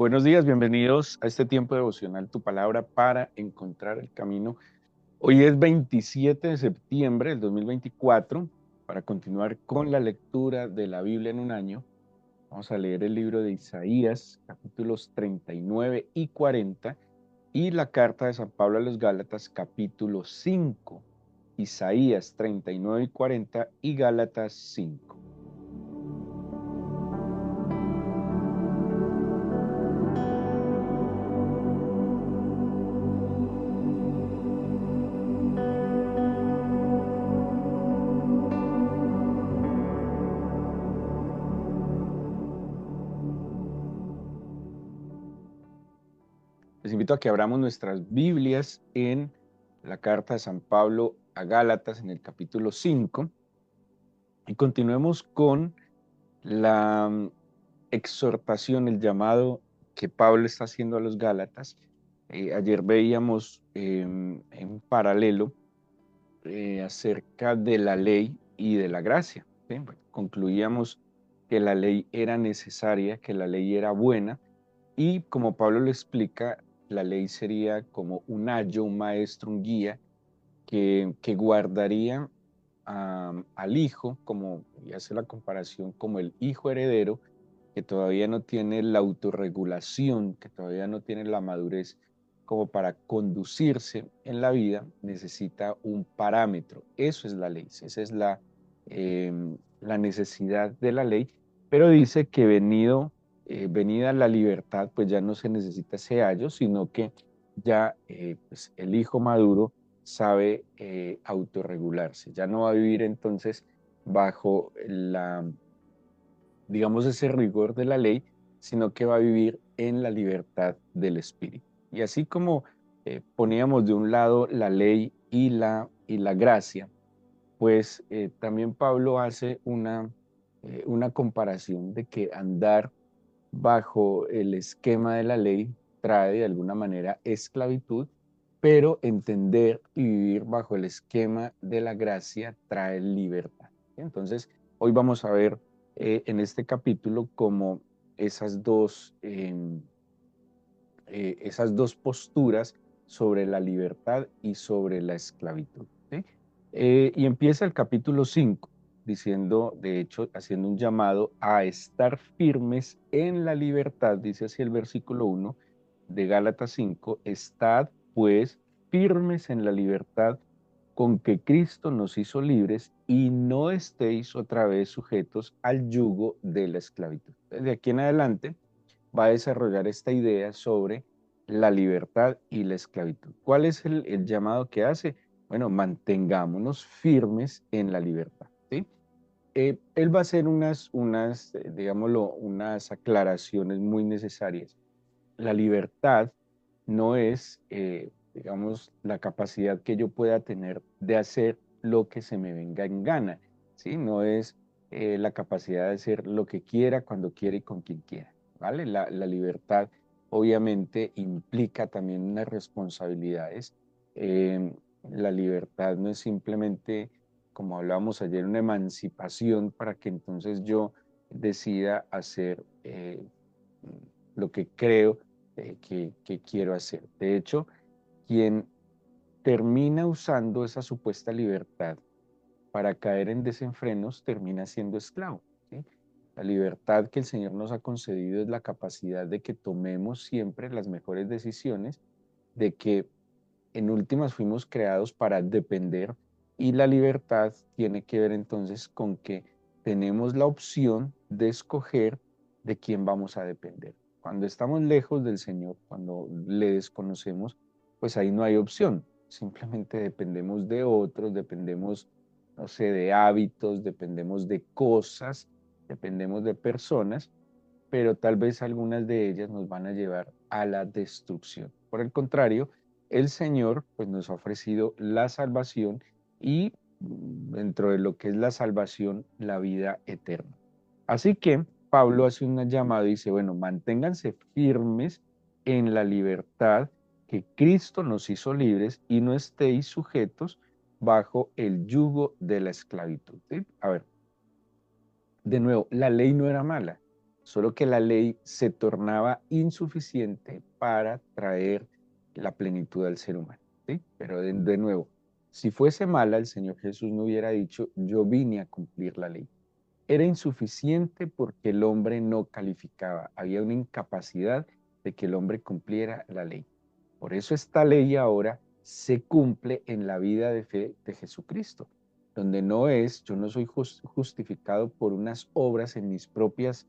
Buenos días, bienvenidos a este tiempo devocional, tu palabra para encontrar el camino. Hoy es 27 de septiembre del 2024. Para continuar con la lectura de la Biblia en un año. Vamos a leer el libro de Isaías, capítulos 39 y 40, y la carta de San Pablo a los Gálatas, capítulo 5. Isaías 39 y 40 y Gálatas 5. Les invito a que abramos nuestras Biblias en la carta de San Pablo a Gálatas en el capítulo 5 y continuemos con la exhortación, el llamado que Pablo está haciendo a los Gálatas. Ayer veíamos en paralelo acerca de la ley y de la gracia. ¿Sí? Bueno, concluíamos que la ley era necesaria, que la ley era buena, y como Pablo lo explica, la ley sería como un ayo, un maestro, un guía que guardaría al hijo, como, y hace la comparación como el hijo heredero, que todavía no tiene la autorregulación, que todavía no tiene la madurez como para conducirse en la vida, necesita un parámetro. Eso es la ley, esa es la necesidad de la ley, pero dice que venida la libertad, pues ya no se necesita ese ayo, sino que ya pues el hijo maduro sabe autorregularse, ya no va a vivir entonces bajo digamos, ese rigor de la ley, sino que va a vivir en la libertad del espíritu. Y así como poníamos de un lado la ley y la gracia, pues también Pablo hace una comparación de que andar bajo el esquema de la ley trae de alguna manera esclavitud, pero entender y vivir bajo el esquema de la gracia trae libertad. Entonces, hoy vamos a ver en este capítulo cómo esas esas dos posturas sobre la libertad y sobre la esclavitud. ¿Sí? Y empieza el capítulo 5 diciendo, de hecho, haciendo un llamado a estar firmes en la libertad, dice así el versículo 1 de Gálatas 5, estad pues firmes en la libertad con que Cristo nos hizo libres y no estéis otra vez sujetos al yugo de la esclavitud. Desde aquí en adelante va a desarrollar esta idea sobre la libertad y la esclavitud. ¿Cuál es el llamado que hace? Bueno, mantengámonos firmes en la libertad. ¿Sí? Él va a hacer digámoslo, unas aclaraciones muy necesarias. La libertad no es, digamos, la capacidad que yo pueda tener de hacer lo que se me venga en gana, ¿sí? No es la capacidad de hacer lo que quiera, cuando quiera y con quien quiera, ¿vale? La libertad obviamente implica también unas responsabilidades. La libertad no es simplemente, como hablábamos ayer, una emancipación para que entonces yo decida hacer lo que creo que quiero hacer. De hecho, quien termina usando esa supuesta libertad para caer en desenfrenos termina siendo esclavo. ¿Sí? La libertad que el Señor nos ha concedido es la capacidad de que tomemos siempre las mejores decisiones, de que en últimas fuimos creados para depender, y la libertad tiene que ver entonces con que tenemos la opción de escoger de quién vamos a depender. Cuando estamos lejos del Señor, cuando le desconocemos, pues ahí no hay opción. Simplemente dependemos de otros, dependemos, no sé, de hábitos, dependemos de cosas, dependemos de personas, pero tal vez algunas de ellas nos van a llevar a la destrucción. Por el contrario, el Señor pues nos ha ofrecido la salvación y dentro de lo que es la salvación, la vida eterna. Así que Pablo hace un llamado y dice, bueno, manténganse firmes en la libertad que Cristo nos hizo libres y no estéis sujetos bajo el yugo de la esclavitud. ¿Sí? A ver, de nuevo, la ley no era mala. solo que la ley se tornaba insuficiente para traer la plenitud al ser humano, ¿sí? Pero de nuevo, si fuese mala, el Señor Jesús no hubiera dicho, yo vine a cumplir la ley. Era insuficiente porque el hombre no calificaba, había una incapacidad de que el hombre cumpliera la ley. Por eso esta ley ahora se cumple en la vida de fe de Jesucristo, donde no es, yo no soy justificado por unas obras en mis propias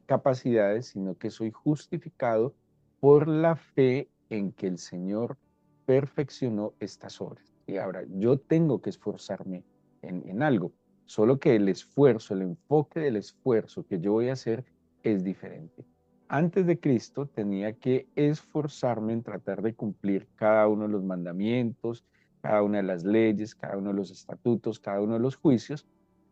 capacidades, sino que soy justificado por la fe en que el Señor perfeccionó estas obras. Y ahora yo tengo que esforzarme en algo, solo que el esfuerzo, el enfoque del esfuerzo que yo voy a hacer es diferente. Antes de Cristo tenía que esforzarme en tratar de cumplir cada uno de los mandamientos, cada una de las leyes, cada uno de los estatutos, cada uno de los juicios,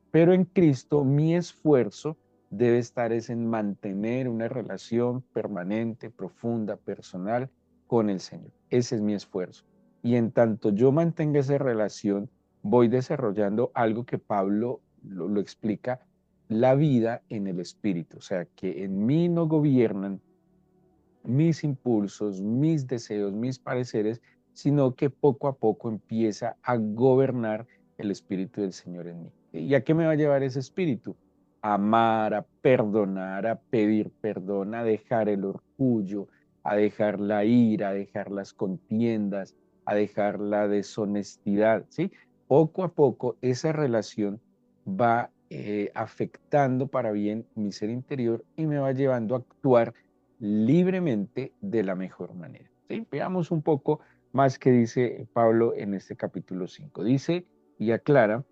pero en Cristo mi esfuerzo debe estar es en mantener una relación permanente, profunda, personal con el Señor. Ese es mi esfuerzo. Y en tanto yo mantenga esa relación, voy desarrollando algo que Pablo lo explica, la vida en el Espíritu. O sea, que en mí no gobiernan mis impulsos, mis deseos, mis pareceres, sino que poco a poco empieza a gobernar el Espíritu del Señor en mí. ¿Y a qué me va a llevar ese Espíritu? A amar, a perdonar, a pedir perdón, a dejar el orgullo, a dejar la ira, a dejar las contiendas, a dejar la deshonestidad, ¿sí? Poco a poco esa relación va afectando para bien mi ser interior y me va llevando a actuar libremente de la mejor manera. ¿Sí? Veamos un poco más que dice Pablo en este capítulo 5. Dice y aclara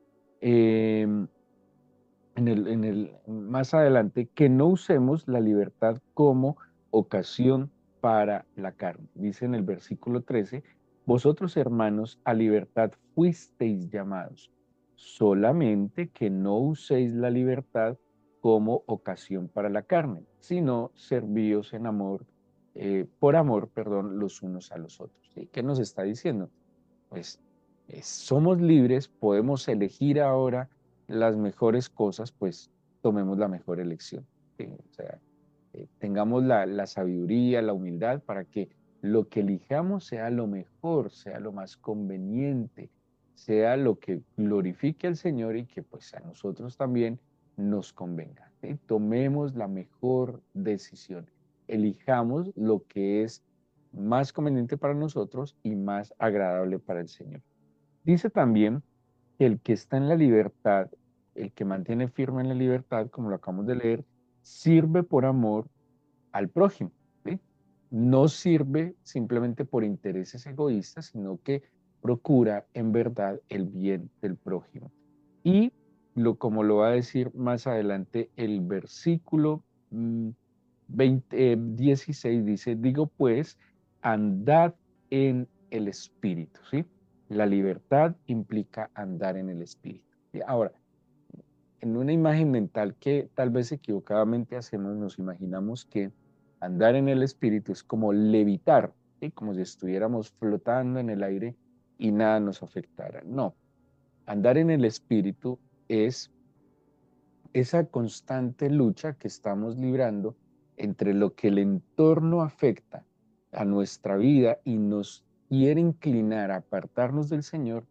más adelante que no usemos la libertad como ocasión para la carne. Dice en el versículo 13, vosotros hermanos a libertad fuisteis llamados, solamente que no uséis la libertad como ocasión para la carne, sino servíos en amor, por amor, perdón, los unos a los otros. ¿Sí? ¿Qué nos está diciendo? Pues somos libres, podemos elegir ahora las mejores cosas, pues tomemos la mejor elección. ¿Sí? O sea, tengamos la sabiduría, la humildad para que lo que elijamos sea lo mejor, sea lo más conveniente, sea lo que glorifique al Señor y que pues a nosotros también nos convenga. ¿Sí? Tomemos la mejor decisión, elijamos lo que es más conveniente para nosotros y más agradable para el Señor. Dice también que el que está en la libertad, el que mantiene firme en la libertad, como lo acabamos de leer, sirve por amor al prójimo. ¿Sí? No sirve simplemente por intereses egoístas, sino que procura en verdad el bien del prójimo. Y como lo va a decir más adelante el versículo 16 dice, digo pues, andad en el Espíritu, ¿sí? La libertad implica andar en el Espíritu. ¿Sí? Ahora, en una imagen mental que tal vez equivocadamente hacemos, nos imaginamos que andar en el Espíritu es como levitar, ¿sí? Como si estuviéramos flotando en el aire y nada nos afectara. No, andar en el Espíritu es esa constante lucha que estamos librando entre lo que el entorno afecta a nuestra vida y nos quiere inclinar a apartarnos del Señor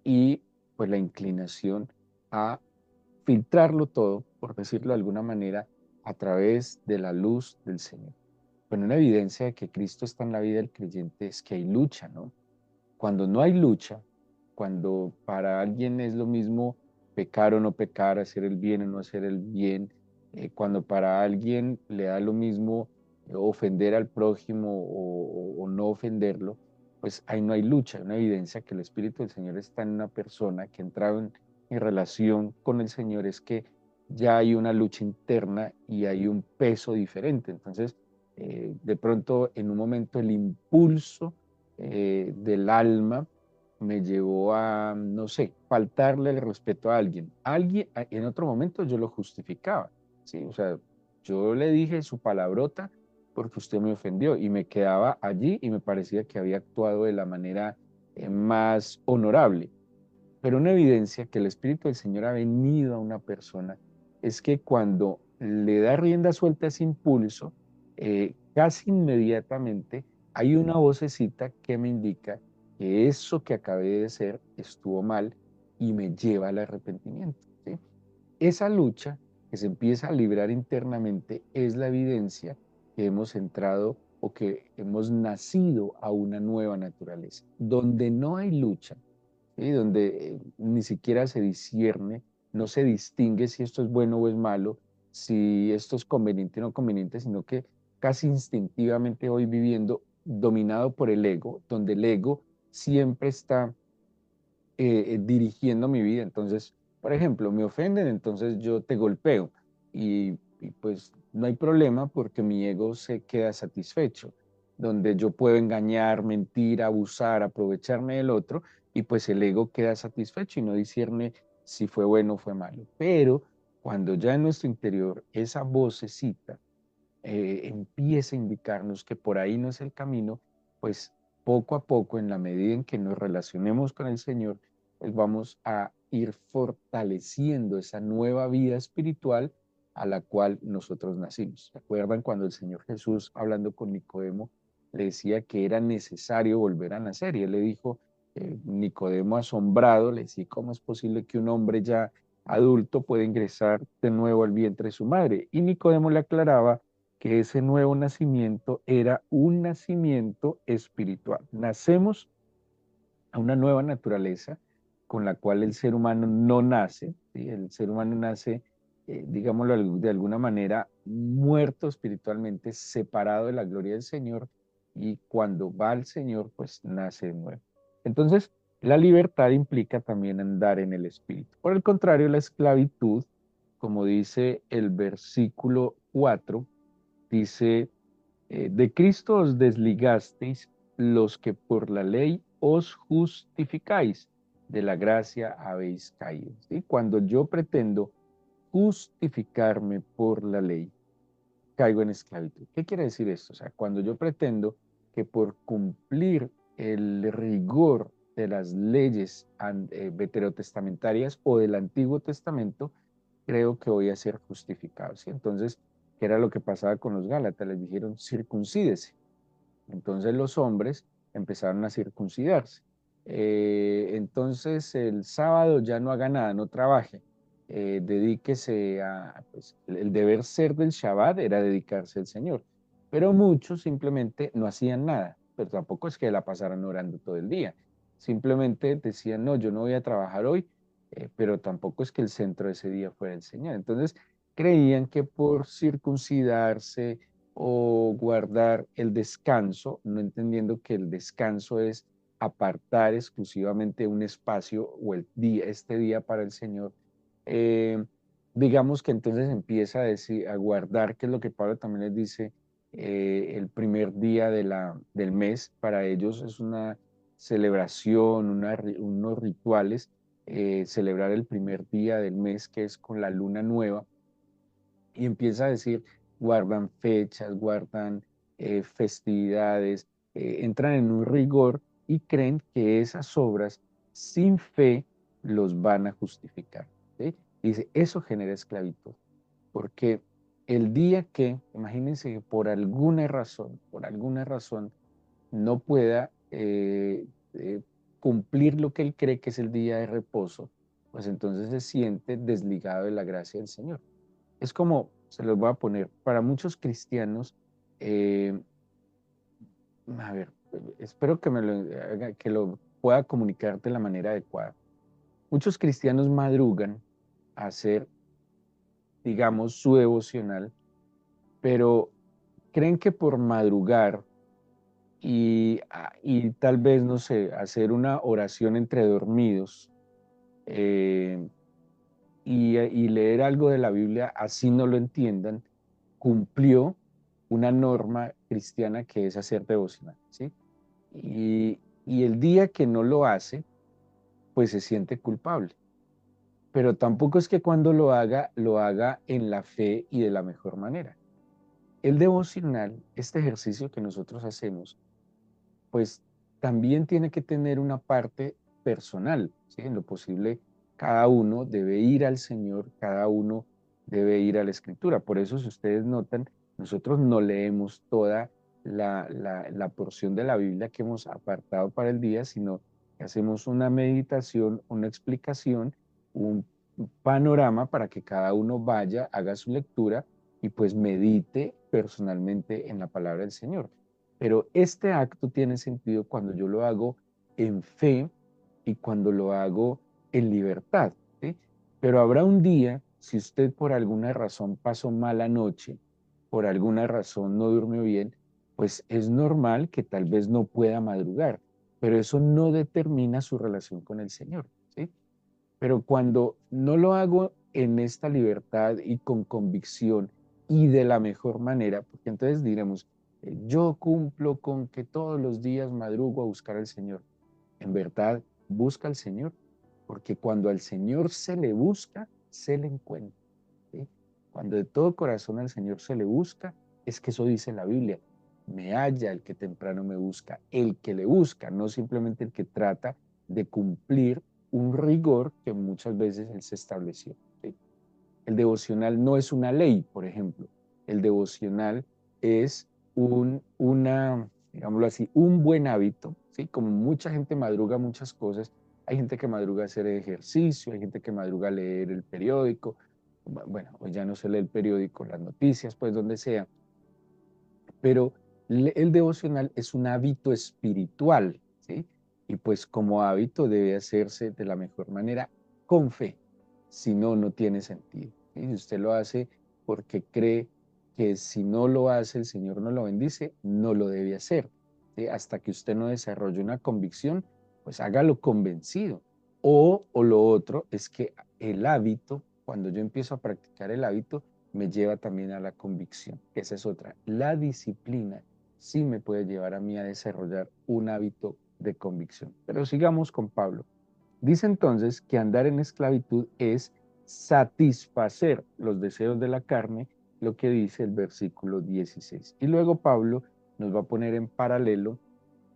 y pues la inclinación a filtrarlo todo, por decirlo de alguna manera, a través de la luz del Señor. Bueno, una evidencia de que Cristo está en la vida del creyente es que hay lucha, ¿no? Cuando no hay lucha, cuando para alguien es lo mismo pecar o no pecar, hacer el bien o no hacer el bien, cuando para alguien le da lo mismo ofender al prójimo o no ofenderlo, pues ahí no hay lucha, una evidencia que el Espíritu del Señor está en una persona que ha entrado en relación con el Señor, es que ya hay una lucha interna y hay un peso diferente. Entonces, de pronto en un momento el impulso del alma me llevó a, no sé, faltarle el respeto a alguien. En otro momento yo lo justificaba, ¿sí? O sea, yo le dije su palabrota porque usted me ofendió y me quedaba allí y me parecía que había actuado de la manera más honorable. Pero una evidencia que el Espíritu del Señor ha venido a una persona es que cuando le da rienda suelta a ese impulso, casi inmediatamente hay una vocecita que me indica que eso que acabé de hacer estuvo mal y me lleva al arrepentimiento, ¿sí? Esa lucha que se empieza a librar internamente es la evidencia que hemos entrado o que hemos nacido a una nueva naturaleza. Donde no hay lucha, ¿sí? Donde ni siquiera se discierne, no se distingue si esto es bueno o es malo, si esto es conveniente o no conveniente, sino que casi instintivamente voy viviendo dominado por el ego, donde el ego siempre está dirigiendo mi vida. Entonces, por ejemplo, me ofenden, entonces yo te golpeo y pues no hay problema porque mi ego se queda satisfecho, donde yo puedo engañar, mentir, abusar, aprovecharme del otro y pues el ego queda satisfecho y no discierne si fue bueno o fue malo. Pero cuando ya en nuestro interior esa vocecita empieza a indicarnos que por ahí no es el camino, pues poco a poco, en la medida en que nos relacionemos con el Señor, pues vamos a ir fortaleciendo esa nueva vida espiritual a la cual nosotros nacimos. ¿Recuerdan cuando el Señor Jesús, hablando con Nicodemo, le decía que era necesario volver a nacer? Y él le dijo, Nicodemo asombrado, le decía, ¿cómo es posible que un hombre ya adulto pueda ingresar de nuevo al vientre de su madre? Y Nicodemo le aclaraba que ese nuevo nacimiento era un nacimiento espiritual. Nacemos a una nueva naturaleza con la cual el ser humano no nace, ¿sí? El ser humano nace, digámoslo de alguna manera, muerto espiritualmente, separado de la gloria del Señor, y cuando va al Señor, pues nace de nuevo. Entonces, la libertad implica también andar en el Espíritu. Por el contrario, la esclavitud, como dice el versículo 4, dice, de Cristo os desligasteis los que por la ley os justificáis, de la gracia habéis caído. ¿Sí? Cuando yo pretendo justificarme por la ley, caigo en esclavitud. ¿Qué quiere decir esto? O sea, cuando yo pretendo que por cumplir el rigor de las leyes veterotestamentarias o del Antiguo Testamento, creo que voy a ser justificado. ¿Sí? Entonces, ¿qué era lo que pasaba con los Gálatas? Les dijeron, circuncídese. Entonces los hombres empezaron a circuncidarse. Entonces el sábado ya no haga nada, no trabaje. Dedíquese a, pues, el deber ser del Shabbat era dedicarse al Señor. Pero muchos simplemente no hacían nada, pero tampoco es que la pasaran orando todo el día. Simplemente decían, no, yo no voy a trabajar hoy, pero tampoco es que el centro de ese día fuera el Señor. Entonces creían que por circuncidarse, o guardar el descanso, no entendiendo que el descanso es apartar exclusivamente un espacio o el día, este día para el Señor. Eh, digamos que entonces empieza a, decir, a guardar, que es lo que Pablo también les dice, el primer día del mes, para ellos es una celebración, unos rituales, celebrar el primer día del mes, que es con la luna nueva, y empieza a decir, guardan fechas, guardan festividades, entran en un rigor y creen que esas obras sin fe los van a justificar. ¿Sí? Dice, eso genera esclavitud, porque el día que, imagínense que por alguna razón, no pueda cumplir lo que él cree que es el día de reposo, pues entonces se siente desligado de la gracia del Señor. Es como, se los voy a poner, para muchos cristianos, eh, a ver, espero que que lo pueda comunicar de la manera adecuada. Muchos cristianos madrugan a hacer, digamos, su devocional, pero creen que por madrugar y tal vez, no sé, hacer una oración entre dormidos, eh, y leer algo de la Biblia, así no lo entiendan, cumplió una norma cristiana que es hacer devocional, ¿sí? Y el día que no lo hace, pues se siente culpable. Pero tampoco es que cuando lo haga en la fe y de la mejor manera. El devocional, este ejercicio que nosotros hacemos, pues también tiene que tener una parte personal, ¿sí? En lo posible, cada uno debe ir al Señor, cada uno debe ir a la Escritura. Por eso, si ustedes notan, nosotros no leemos toda la porción de la Biblia que hemos apartado para el día, sino que hacemos una meditación, una explicación, un panorama para que cada uno vaya, haga su lectura y pues medite personalmente en la palabra del Señor. Pero este acto tiene sentido cuando yo lo hago en fe y cuando lo hago en libertad, ¿sí? Pero habrá un día, si usted por alguna razón pasó mala noche, por alguna razón no durmió bien, pues es normal que tal vez no pueda madrugar, pero eso no determina su relación con el Señor, ¿sí? Pero cuando no lo hago en esta libertad y con convicción y de la mejor manera, porque entonces diremos, yo cumplo con que todos los días madrugo a buscar al Señor. En verdad, busca al Señor, porque cuando al Señor se le busca, se le encuentra, ¿sí? Cuando de todo corazón al Señor se le busca, es que eso dice la Biblia. Me halla el que temprano me busca, el que le busca, no simplemente el que trata de cumplir un rigor que muchas veces él se estableció, ¿sí? El devocional no es una ley, por ejemplo. El devocional es digámoslo así, un buen hábito, ¿sí? Como mucha gente madruga muchas cosas, hay gente que madruga a hacer ejercicio, hay gente que madruga a leer el periódico, bueno, pues ya no se lee el periódico, las noticias, pues donde sea, pero el devocional es un hábito espiritual, ¿sí? Y pues como hábito debe hacerse de la mejor manera con fe, si no, no tiene sentido, ¿sí? Si usted lo hace porque cree que si no lo hace el Señor no lo bendice, no lo debe hacer, ¿sí? Hasta que usted no desarrolle una convicción, pues hágalo convencido. O lo otro es que el hábito, cuando yo empiezo a practicar el hábito, me lleva también a la convicción. Esa es otra. La disciplina sí me puede llevar a mí a desarrollar un hábito de convicción. Pero sigamos con Pablo. Dice entonces que andar en esclavitud es satisfacer los deseos de la carne, lo que dice el versículo 16. Y luego Pablo nos va a poner en paralelo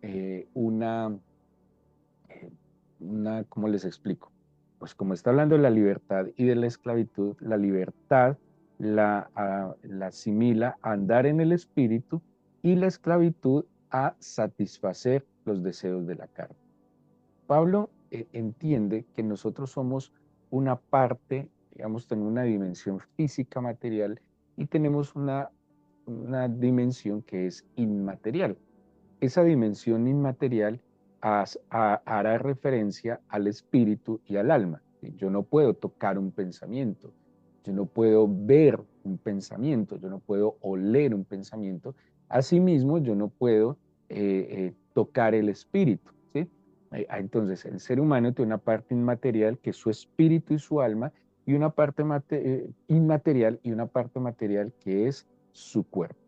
eh, una, ¿cómo les explico? Pues como está hablando de la libertad y de la esclavitud, la libertad la asimila a andar en el espíritu y la esclavitud a satisfacer los deseos de la carne. Pablo entiende que nosotros somos una parte, digamos, tenemos una dimensión física material y tenemos una dimensión que es inmaterial. Esa dimensión inmaterial hará referencia al espíritu y al alma. Yo no puedo tocar un pensamiento, yo no puedo ver un pensamiento, yo no puedo oler un pensamiento. Asimismo, yo no puedo tocar el espíritu, ¿sí? Entonces, el ser humano tiene una parte inmaterial que es su espíritu y su alma, y una parte inmaterial y una parte material que es su cuerpo.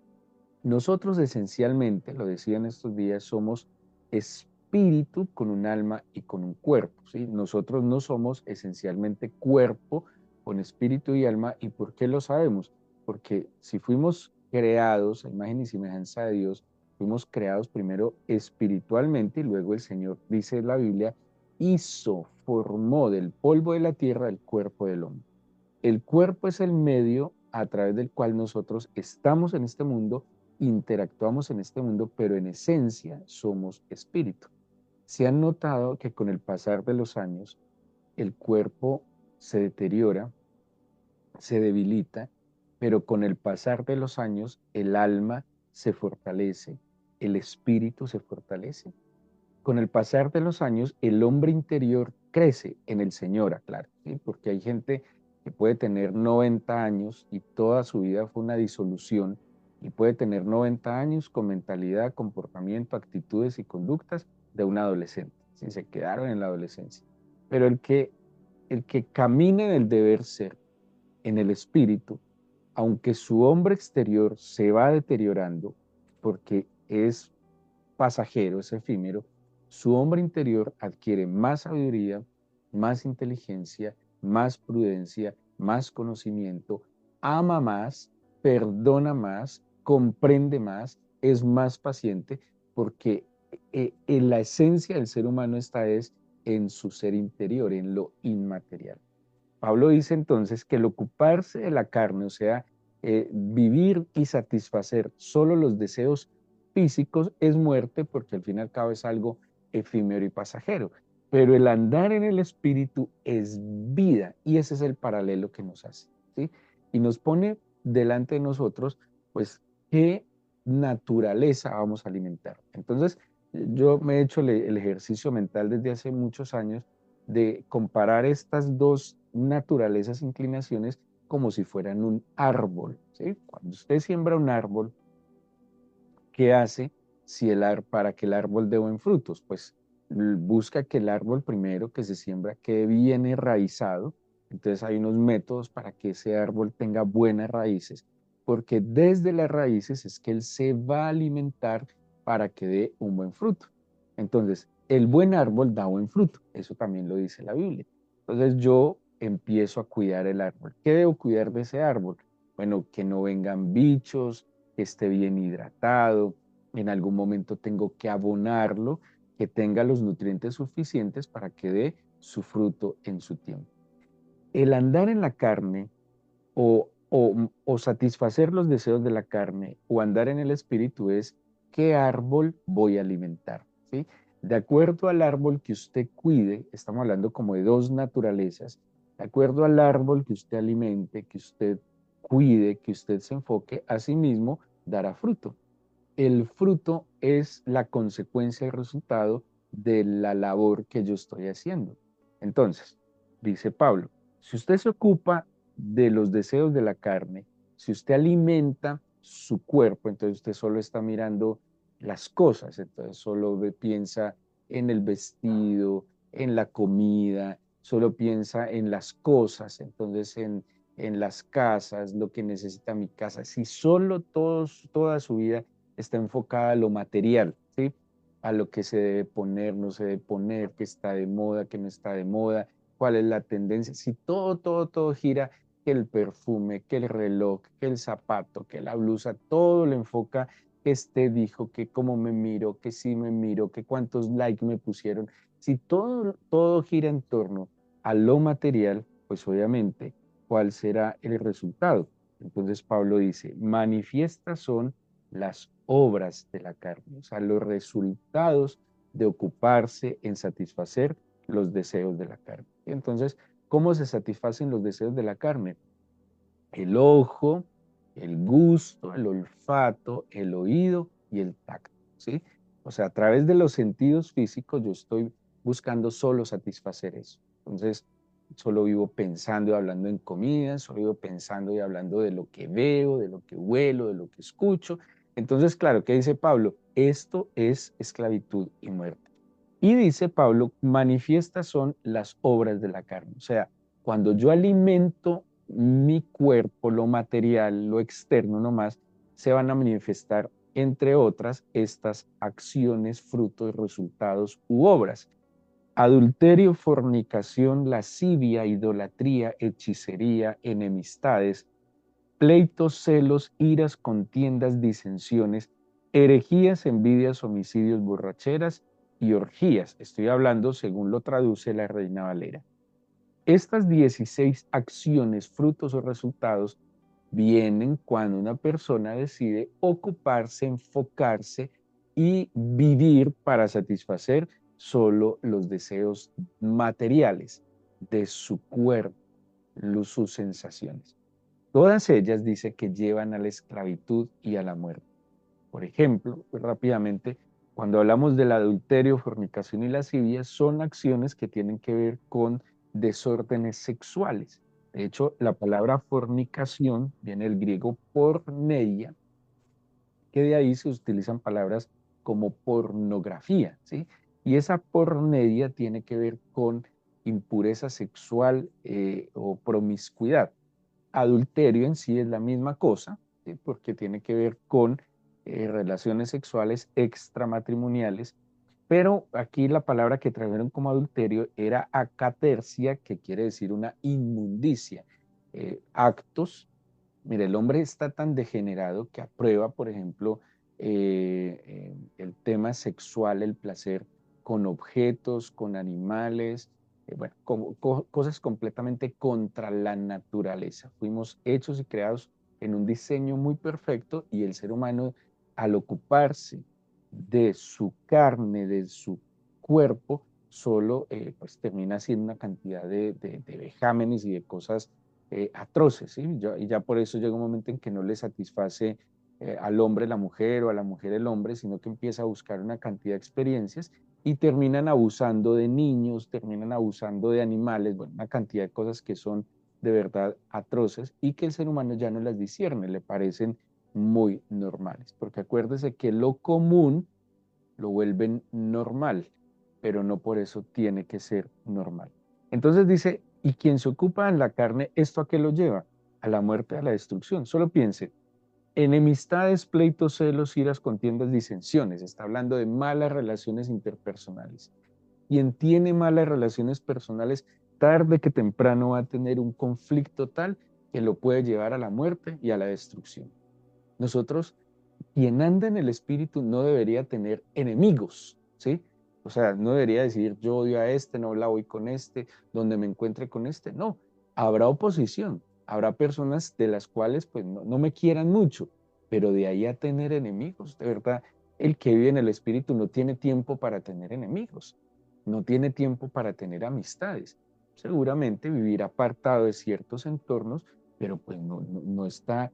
Nosotros esencialmente, lo decía en estos días, somos espíritu con un alma y con un cuerpo, ¿sí? Nosotros no somos esencialmente cuerpo con espíritu y alma. ¿Y por qué lo sabemos? Porque si fuimos creados a imagen y semejanza de Dios, fuimos creados primero espiritualmente y luego el Señor, dice la Biblia, formó del polvo de la tierra el cuerpo del hombre. El cuerpo es el medio a través del cual nosotros estamos en este mundo, interactuamos en este mundo, pero en esencia somos espíritu. Se han notado que con el pasar de los años, el cuerpo se deteriora, se debilita, pero con el pasar de los años, el alma se fortalece, el espíritu se fortalece. Con el pasar de los años, el hombre interior crece en el Señor, aclaro, ¿sí? Porque hay gente que puede tener 90 años y toda su vida fue una disolución, y puede tener 90 años con mentalidad, comportamiento, actitudes y conductas de un adolescente, ¿sí? Se quedaron en la adolescencia. Pero el que camine en el deber ser, en el espíritu, aunque su hombre exterior se va deteriorando, porque es pasajero, es efímero, su hombre interior adquiere más sabiduría, más inteligencia, más prudencia, más conocimiento, ama más, perdona más, comprende más, es más paciente, porque en la esencia del ser humano está es en su ser interior, en lo inmaterial. Pablo dice entonces que el ocuparse de la carne, o sea, vivir y satisfacer solo los deseos físicos es muerte, porque al fin y al cabo es algo efímero y pasajero. Pero el andar en el espíritu es vida, y ese es el paralelo que nos hace, ¿sí? Y nos pone delante de nosotros, pues, qué naturaleza vamos a alimentar. Entonces, yo me he hecho el ejercicio mental desde hace muchos años de comparar estas dos naturalezas, inclinaciones, como si fueran un árbol, ¿sí? Cuando usted siembra un árbol, ¿qué hace si para que el árbol dé buen frutos? Pues busca que el árbol primero que se siembra quede bien enraizado. Entonces hay unos métodos para que ese árbol tenga buenas raíces, porque desde las raíces es que él se va a alimentar para que dé un buen fruto. Entonces, el buen árbol da buen fruto, eso también lo dice la Biblia. Entonces yo empiezo a cuidar el árbol. ¿Qué debo cuidar de ese árbol? Bueno, que no vengan bichos, que esté bien hidratado, en algún momento tengo que abonarlo, que tenga los nutrientes suficientes para que dé su fruto en su tiempo. El andar en la carne o satisfacer los deseos de la carne o andar en el espíritu es qué árbol voy a alimentar, ¿sí? De acuerdo al árbol que usted cuide, estamos hablando como de dos naturalezas, de acuerdo al árbol que usted alimente, que usted cuide, que usted se enfoque, a sí mismo dará fruto. El fruto es la consecuencia y resultado de la labor que yo estoy haciendo. Entonces, dice Pablo, si usted se ocupa de los deseos de la carne, si usted alimenta su cuerpo, entonces usted solo está mirando las cosas, entonces solo piensa en el vestido, en la comida, solo piensa en las cosas, entonces en las casas, lo que necesita mi casa. Si solo toda su vida está enfocada a lo material, ¿sí? A lo que se debe poner, no se debe poner, qué está de moda, qué no está de moda, cuál es la tendencia. Si todo gira, que el perfume, que el reloj, que el zapato, que la blusa, todo lo enfoca que este dijo, que cómo me miro, que sí me miro, que cuántos likes me pusieron. Si todo gira en torno a lo material, pues obviamente, ¿cuál será el resultado? Entonces Pablo dice, manifiestas son las obras de la carne, o sea, los resultados de ocuparse en satisfacer los deseos de la carne. Entonces, ¿cómo se satisfacen los deseos de la carne? El ojo, el gusto, el olfato, el oído y el tacto, ¿sí? O sea, a través de los sentidos físicos yo estoy buscando solo satisfacer eso. Entonces, solo vivo pensando y hablando en comida, solo vivo pensando y hablando de lo que veo, de lo que huelo, de lo que escucho. Entonces, claro, ¿qué dice Pablo? Esto es esclavitud y muerte. Y dice Pablo, manifiestas son las obras de la carne. O sea, cuando yo alimento mi cuerpo, lo material, lo externo nomás, se van a manifestar, entre otras, estas acciones, frutos, resultados u obras. Adulterio, fornicación, lascivia, idolatría, hechicería, enemistades, pleitos, celos, iras, contiendas, disensiones, herejías, envidias, homicidios, borracheras y orgías. Estoy hablando según lo traduce la Reina Valera. Estas 16 acciones, frutos o resultados vienen cuando una persona decide ocuparse, enfocarse y vivir para satisfacer solo los deseos materiales de su cuerpo, sus sensaciones. Todas ellas dice que llevan a la esclavitud y a la muerte. Por ejemplo, pues rápidamente, cuando hablamos del adulterio, fornicación y lascivia, son acciones que tienen que ver con desórdenes sexuales. De hecho, la palabra fornicación viene del griego porneia, que de ahí se utilizan palabras como pornografía, ¿sí? Y esa porneia tiene que ver con impureza sexual o promiscuidad. Adulterio en sí es la misma cosa, ¿sí? Porque tiene que ver con relaciones sexuales extramatrimoniales, pero aquí la palabra que trajeron como adulterio era acatercia, que quiere decir una inmundicia. Actos, mire, el hombre está tan degenerado que aprueba, por ejemplo, el tema sexual, el placer con objetos, con animales, bueno, cosas completamente contra la naturaleza. Fuimos hechos y creados en un diseño muy perfecto y el ser humano, al ocuparse de su carne, de su cuerpo, solo pues termina haciendo una cantidad de vejámenes y de cosas atroces, ¿sí? Y ya por eso llega un momento en que no le satisface al hombre la mujer o a la mujer el hombre, sino que empieza a buscar una cantidad de experiencias y terminan abusando de niños, terminan abusando de animales, bueno, una cantidad de cosas que son de verdad atroces y que el ser humano ya no las discierne, le parecen muy normales, porque acuérdese que lo común lo vuelven normal, pero no por eso tiene que ser normal. Entonces dice, y quien se ocupa en la carne, ¿esto a qué lo lleva? A la muerte, a la destrucción. Solo piense, enemistades, pleitos, celos, iras, contiendas, disensiones. Está hablando de malas relaciones interpersonales. Quien tiene malas relaciones personales, tarde que temprano va a tener un conflicto tal que lo puede llevar a la muerte y a la destrucción. Nosotros, quien anda en el espíritu no debería tener enemigos, ¿sí? O sea, no debería decir yo odio a este, no la voy con este, donde me encuentre con este. No, habrá oposición, habrá personas de las cuales pues no me quieran mucho, pero de ahí a tener enemigos, de verdad, el que vive en el espíritu no tiene tiempo para tener enemigos, no tiene tiempo para tener amistades. Seguramente vivir apartado de ciertos entornos, pero pues no está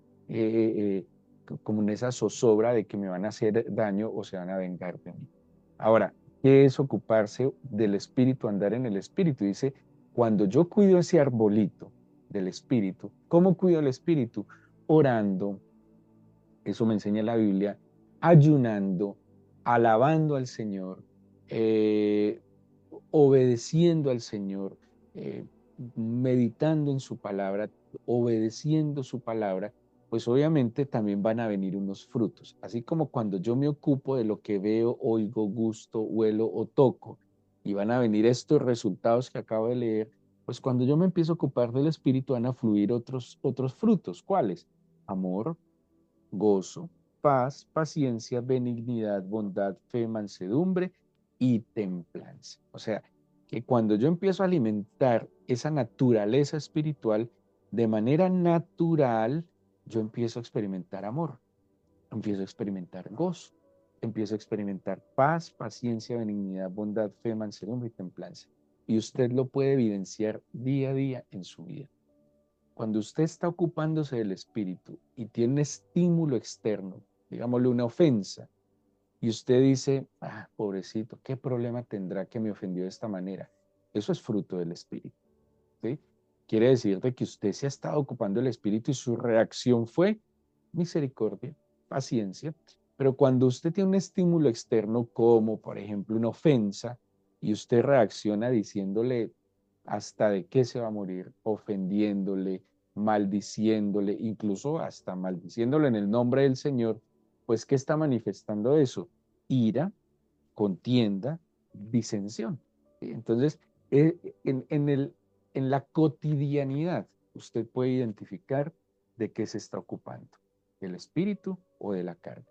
como en esa zozobra de que me van a hacer daño o se van a vengar de mí. Ahora, ¿qué es ocuparse del espíritu, andar en el espíritu? Dice, cuando yo cuido ese arbolito del espíritu, ¿cómo cuido el espíritu? Orando, eso me enseña la Biblia, ayunando, alabando al Señor, eh, obedeciendo al Señor, eh, meditando en su palabra, obedeciendo su palabra, pues obviamente también van a venir unos frutos. Así como cuando yo me ocupo de lo que veo, oigo, gusto, huelo o toco, y van a venir estos resultados que acabo de leer, pues cuando yo me empiezo a ocupar del Espíritu van a fluir otros frutos. ¿Cuáles? Amor, gozo, paz, paciencia, benignidad, bondad, fe, mansedumbre y templanza. O sea, que cuando yo empiezo a alimentar esa naturaleza espiritual, de manera natural, yo empiezo a experimentar amor, empiezo a experimentar gozo, empiezo a experimentar paz, paciencia, benignidad, bondad, fe, mansedumbre y templanza. Y usted lo puede evidenciar día a día en su vida. Cuando usted está ocupándose del espíritu y tiene un estímulo externo, digámosle una ofensa, y usted dice, ah, pobrecito, ¿qué problema tendrá que me ofendió de esta manera? Eso es fruto del espíritu, ¿sí? Quiere decir de que usted se ha estado ocupando del espíritu y su reacción fue misericordia, paciencia, pero cuando usted tiene un estímulo externo como, por ejemplo, una ofensa, y usted reacciona diciéndole hasta de qué se va a morir, ofendiéndole, maldiciéndole, incluso hasta maldiciéndole en el nombre del Señor, pues ¿qué está manifestando eso? Ira, contienda, disensión. ¿Sí? Entonces, en la cotidianidad, usted puede identificar de qué se está ocupando, del espíritu o de la carne.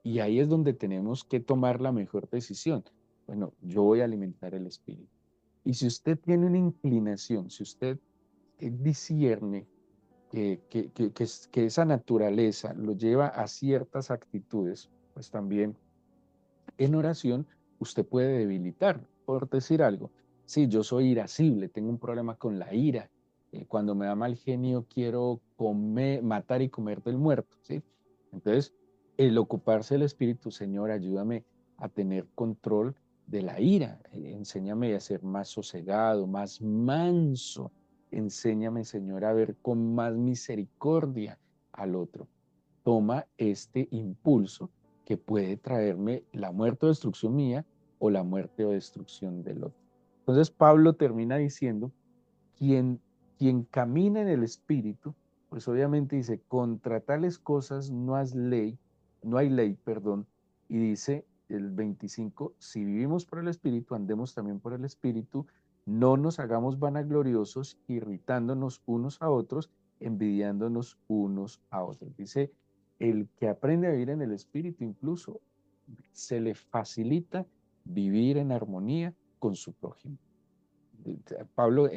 Y ahí es donde tenemos que tomar la mejor decisión. Bueno, yo voy a alimentar el espíritu. Y si usted tiene una inclinación, si usted discierne que esa naturaleza lo lleva a ciertas actitudes, pues también en oración usted puede debilitar, por decir algo. Sí, yo soy irascible, tengo un problema con la ira. Cuando me da mal genio quiero comer, matar y comer del muerto, ¿sí? Entonces, el ocuparse del Espíritu, Señor, ayúdame a tener control de la ira. Enséñame a ser más sosegado, más manso. Enséñame, Señor, a ver con más misericordia al otro. Toma este impulso que puede traerme la muerte o destrucción mía o la muerte o destrucción del otro. Entonces Pablo termina diciendo, quien, quien camina en el Espíritu, pues obviamente dice, contra tales cosas no hay ley, perdón, y dice el 25, si vivimos por el Espíritu, andemos también por el Espíritu, no nos hagamos vanagloriosos, irritándonos unos a otros, envidiándonos unos a otros. Dice, el que aprende a vivir en el Espíritu incluso se le facilita vivir en armonía con su prójimo. Pablo,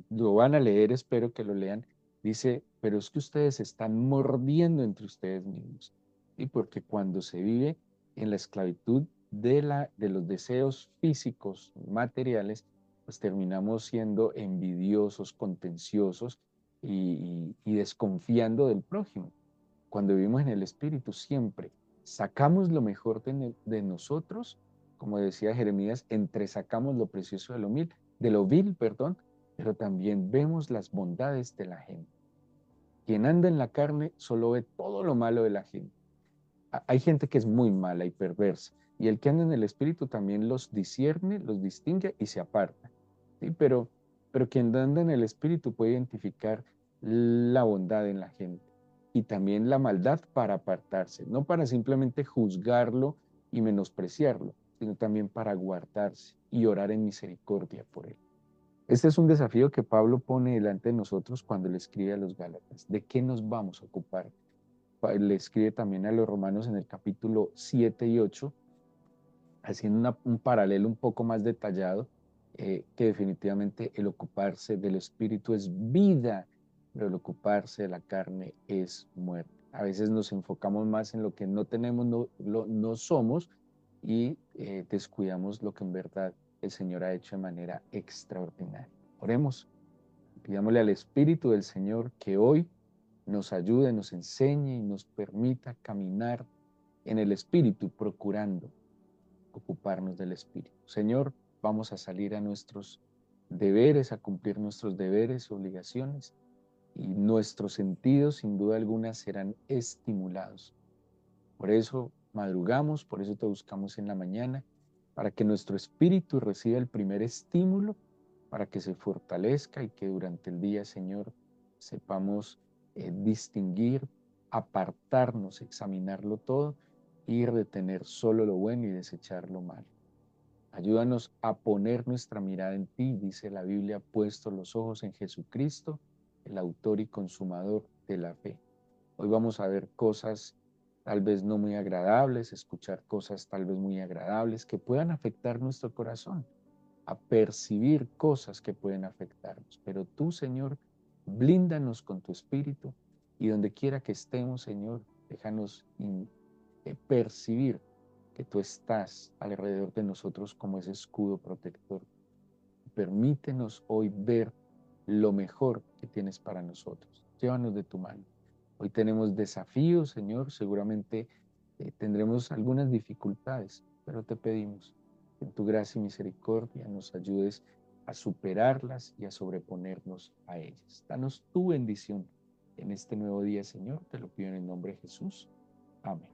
lo van a leer, espero que lo lean, dice, pero es que ustedes se están mordiendo entre ustedes mismos. Y porque cuando se vive en la esclavitud de los deseos físicos, materiales, pues terminamos siendo envidiosos, contenciosos y desconfiando del prójimo. Cuando vivimos en el Espíritu, siempre sacamos lo mejor de nosotros, como decía Jeremías, entresacamos lo precioso de lo vil, perdón, pero también vemos las bondades de la gente. Quien anda en la carne solo ve todo lo malo de la gente. Hay gente que es muy mala y perversa, y el que anda en el Espíritu también los discierne, los distingue y se aparta. ¿Sí? Pero quien anda en el Espíritu puede identificar la bondad en la gente y también la maldad para apartarse, no para simplemente juzgarlo y menospreciarlo, sino también para guardarse y orar en misericordia por él. Este es un desafío que Pablo pone delante de nosotros cuando le escribe a los Gálatas. ¿De qué nos vamos a ocupar? Le escribe también a los romanos en el capítulo 7 y 8, haciendo un paralelo un poco más detallado, que definitivamente el ocuparse del espíritu es vida, pero el ocuparse de la carne es muerte. A veces nos enfocamos más en lo que no tenemos, no somos, y descuidamos lo que en verdad el Señor ha hecho de manera extraordinaria. Oremos, pidámosle al Espíritu del Señor que hoy nos ayude, nos enseñe y nos permita caminar en el Espíritu, procurando ocuparnos del Espíritu. Señor, vamos a salir a nuestros deberes, a cumplir nuestros deberes, obligaciones, y nuestros sentidos, sin duda alguna, serán estimulados. Por eso madrugamos, por eso te buscamos en la mañana, para que nuestro espíritu reciba el primer estímulo, para que se fortalezca y que durante el día, Señor, sepamos distinguir, apartarnos, examinarlo todo y retener solo lo bueno y desechar lo malo. Ayúdanos a poner nuestra mirada en ti, dice la Biblia, puesto los ojos en Jesucristo, el autor y consumador de la fe. Hoy vamos a ver cosas tal vez no muy agradables, escuchar cosas tal vez muy agradables que puedan afectar nuestro corazón, a percibir cosas que pueden afectarnos. Pero tú, Señor, blíndanos con tu espíritu y donde quiera que estemos, Señor, déjanos percibir que tú estás alrededor de nosotros como ese escudo protector. Permítenos hoy ver lo mejor que tienes para nosotros. Llévanos de tu mano. Hoy tenemos desafíos, Señor, seguramente tendremos algunas dificultades, pero te pedimos que en tu gracia y misericordia nos ayudes a superarlas y a sobreponernos a ellas. Danos tu bendición en este nuevo día, Señor. Te lo pido en el nombre de Jesús. Amén.